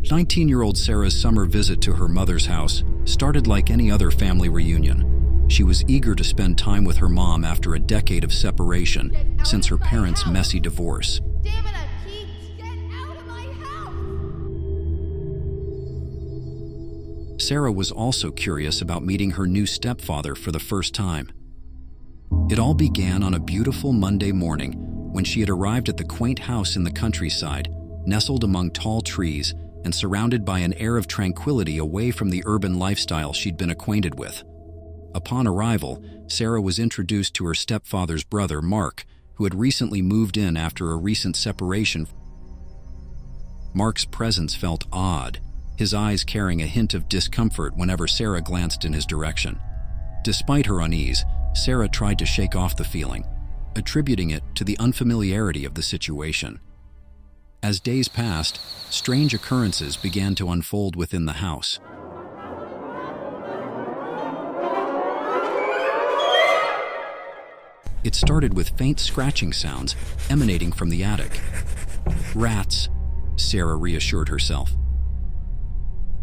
19-year-old Sara's summer visit to her mother's house started like any other family reunion. She was eager to spend time with her mom after a decade of separation since her parents' messy divorce. Damn it, Pete! Get out of my house! Sara was also curious about meeting her new stepfather for the first time. It all began on a beautiful Monday morning when she had arrived at the quaint house in the countryside, nestled among tall trees and surrounded by an air of tranquility away from the urban lifestyle she'd been acquainted with. Upon arrival, Sara was introduced to her stepfather's brother, Mark, who had recently moved in after a recent separation. Mark's presence felt odd, his eyes carrying a hint of discomfort whenever Sara glanced in his direction. Despite her unease, Sara tried to shake off the feeling, attributing it to the unfamiliarity of the situation. As days passed, strange occurrences began to unfold within the house. It started with faint scratching sounds emanating from the attic. Rats, Sara reassured herself.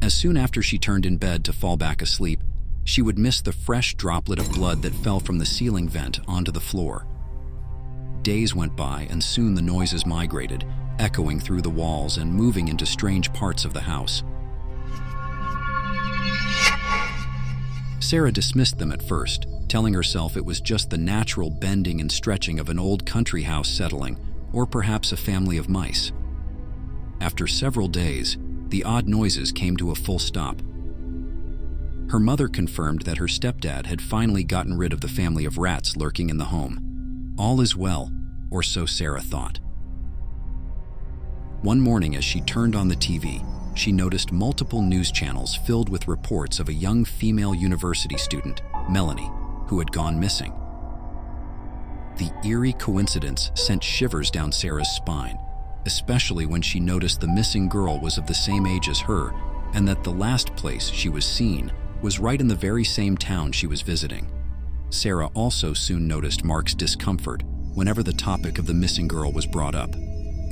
As soon after she turned in bed to fall back asleep, she would miss the fresh droplet of blood that fell from the ceiling vent onto the floor. Days went by and soon the noises migrated, echoing through the walls and moving into strange parts of the house. Sara dismissed them at first, telling herself it was just the natural bending and stretching of an old country house settling, or perhaps a family of mice. After several days, the odd noises came to a full stop. Her mother confirmed that her stepdad had finally gotten rid of the family of rats lurking in the home. All is well, or so Sara thought. One morning as she turned on the TV, she noticed multiple news channels filled with reports of a young female university student, Melanie, who had gone missing. The eerie coincidence sent shivers down Sara's spine, especially when she noticed the missing girl was of the same age as her and that the last place she was seen was right in the very same town she was visiting. Sara also soon noticed Mark's discomfort whenever the topic of the missing girl was brought up.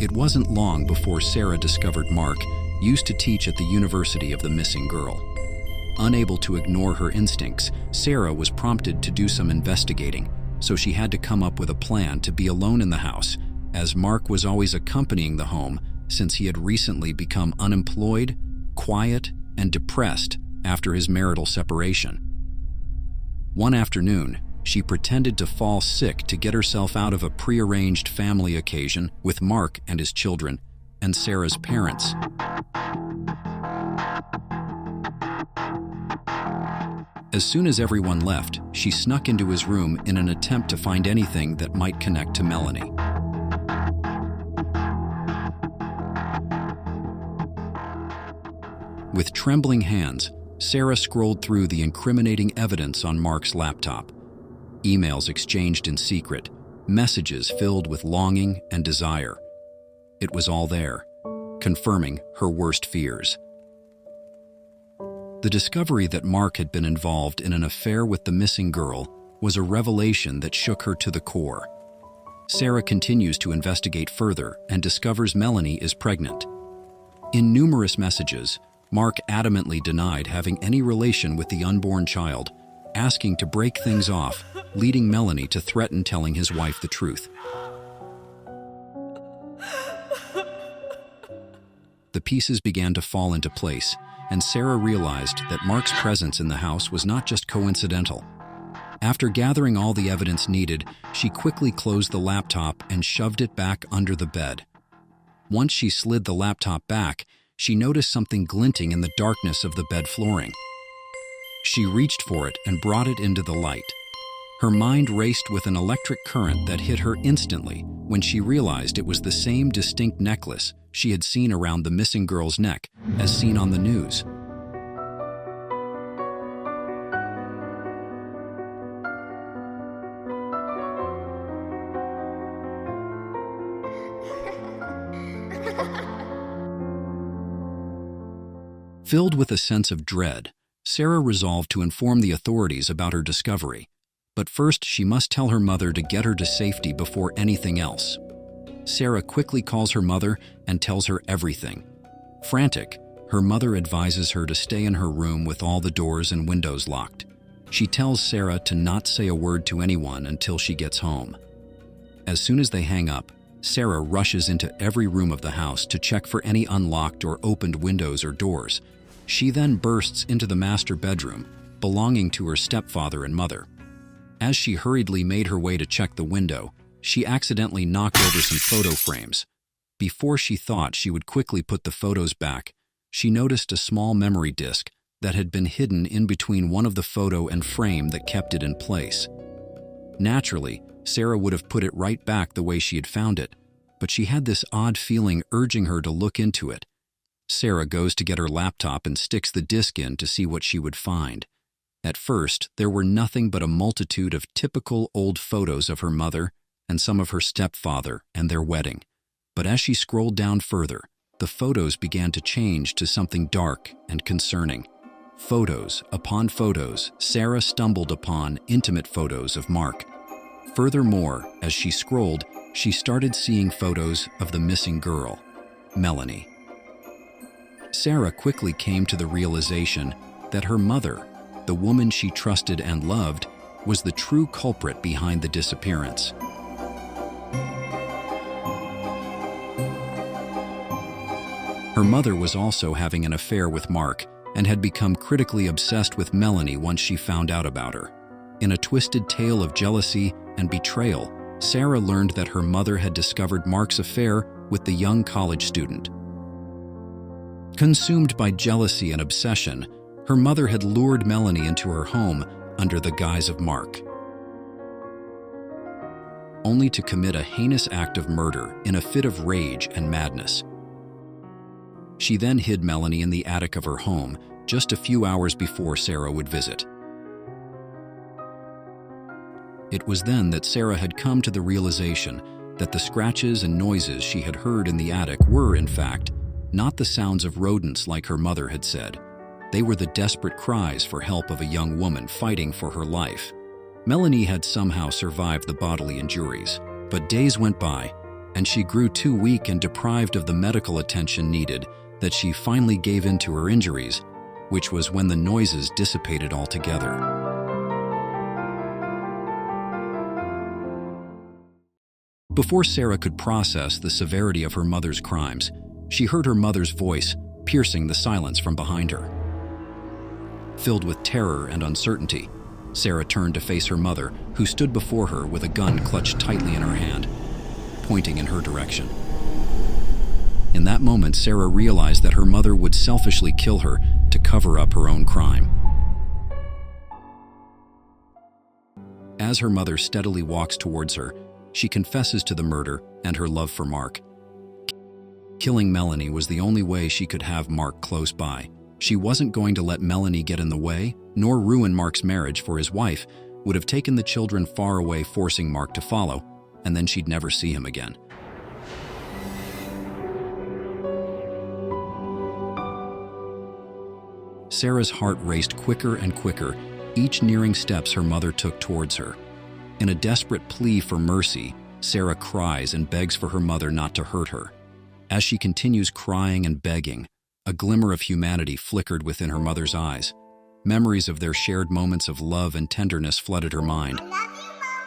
It wasn't long before Sara discovered Mark used to teach at the University of the Missing Girl. Unable to ignore her instincts, Sara was prompted to do some investigating, so she had to come up with a plan to be alone in the house, as Mark was always accompanying the home since he had recently become unemployed, quiet, and depressed after his marital separation. One afternoon, she pretended to fall sick to get herself out of a prearranged family occasion with Mark and his children and Sara's parents. As soon as everyone left, she snuck into his room in an attempt to find anything that might connect to Melanie. With trembling hands, Sara scrolled through the incriminating evidence on Mark's laptop. Emails exchanged in secret, messages filled with longing and desire. It was all there, confirming her worst fears. The discovery that Mark had been involved in an affair with the missing girl was a revelation that shook her to the core. Sara continues to investigate further and discovers Melanie is pregnant. In numerous messages, Mark adamantly denied having any relation with the unborn child, asking to break things off, leading Melanie to threaten telling his wife the truth. The pieces began to fall into place, and Sara realized that Mark's presence in the house was not just coincidental. After gathering all the evidence needed, she quickly closed the laptop and shoved it back under the bed. Once she slid the laptop back, she noticed something glinting in the darkness of the bed flooring. She reached for it and brought it into the light. Her mind raced with an electric current that hit her instantly when she realized it was the same distinct necklace she had seen around the missing girl's neck as seen on the news. Filled with a sense of dread, Sara resolved to inform the authorities about her discovery. But first, she must tell her mother to get her to safety before anything else. Sara quickly calls her mother and tells her everything. Frantic, Her mother advises her to stay in her room with all the doors and windows locked. She tells Sara to not say a word to anyone until she gets home. As soon as they hang up, Sara rushes into every room of the house to check for any unlocked or opened windows or doors. She then bursts into the master bedroom, belonging to her stepfather and mother. As she hurriedly made her way to check the window, she accidentally knocked over some photo frames. Before she thought she would quickly put the photos back, she noticed a small memory disk that had been hidden in between one of the photo and frame that kept it in place. Naturally, Sara would have put it right back the way she had found it, but she had this odd feeling urging her to look into it. Sara goes to get her laptop and sticks the disk in to see what she would find. At first, there were nothing but a multitude of typical old photos of her mother and some of her stepfather and their wedding. But as she scrolled down further, the photos began to change to something dark and concerning. Photos upon photos, Sara stumbled upon intimate photos of Mark. Furthermore, as she scrolled, she started seeing photos of the missing girl, Melanie. Sara quickly came to the realization that her mother, the woman she trusted and loved, was the true culprit behind the disappearance. Her mother was also having an affair with Mark and had become critically obsessed with Melanie once she found out about her. In a twisted tale of jealousy and betrayal, Sara learned that her mother had discovered Mark's affair with the young college student. Consumed by jealousy and obsession, her mother had lured Melanie into her home under the guise of Mark, only to commit a heinous act of murder in a fit of rage and madness. She then hid Melanie in the attic of her home just a few hours before Sara would visit. It was then that Sara had come to the realization that the scratches and noises she had heard in the attic were, in fact, not the sounds of rodents like her mother had said. They were the desperate cries for help of a young woman fighting for her life. Melanie had somehow survived the bodily injuries, but days went by, and she grew too weak and deprived of the medical attention needed that she finally gave in to her injuries, which was when the noises dissipated altogether. Before Sara could process the severity of her mother's crimes, she heard her mother's voice piercing the silence from behind her. Filled with terror and uncertainty, Sara turned to face her mother, who stood before her with a gun clutched tightly in her hand, pointing in her direction. In that moment, Sara realized that her mother would selfishly kill her to cover up her own crime. As her mother steadily walks towards her, she confesses to the murder and her love for Mark. Killing Melanie was the only way she could have Mark close by. She wasn't going to let Melanie get in the way, nor ruin Mark's marriage, for his wife would have taken the children far away, forcing Mark to follow, and then she'd never see him again. Sara's heart raced quicker and quicker, each nearing steps her mother took towards her. In a desperate plea for mercy, Sara cries and begs for her mother not to hurt her. As she continues crying and begging, a glimmer of humanity flickered within her mother's eyes. Memories of their shared moments of love and tenderness flooded her mind,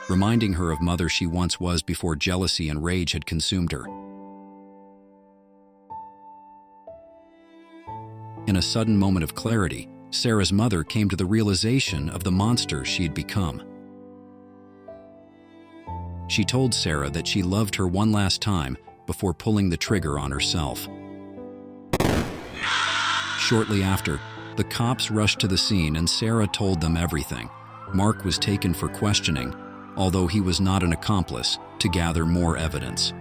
reminding her of mother she once was before jealousy and rage had consumed her. In a sudden moment of clarity, Sara's mother came to the realization of the monster she had become. She told Sara that she loved her one last time before pulling the trigger on herself. Shortly after, the cops rushed to the scene and Sara told them everything. Mark was taken for questioning, although he was not an accomplice, to gather more evidence.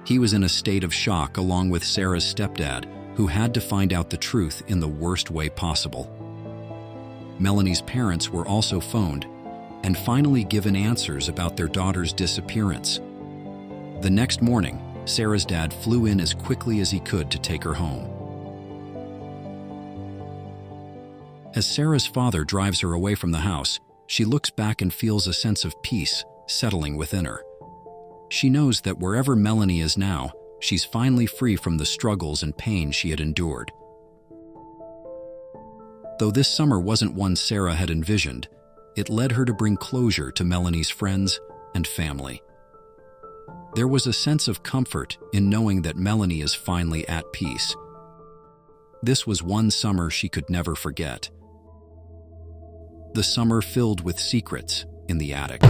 He was in a state of shock along with Sara's stepdad, who had to find out the truth in the worst way possible. Melanie's parents were also phoned and finally given answers about their daughter's disappearance. The next morning, Sara's dad flew in as quickly as he could to take her home. As Sara's father drives her away from the house, she looks back and feels a sense of peace settling within her. She knows that wherever Melanie is now, she's finally free from the struggles and pain she had endured. Though this summer wasn't one Sara had envisioned, it led her to bring closure to Melanie's friends and family. There was a sense of comfort in knowing that Melanie is finally at peace. This was one summer she could never forget. The summer filled with secrets in the attic.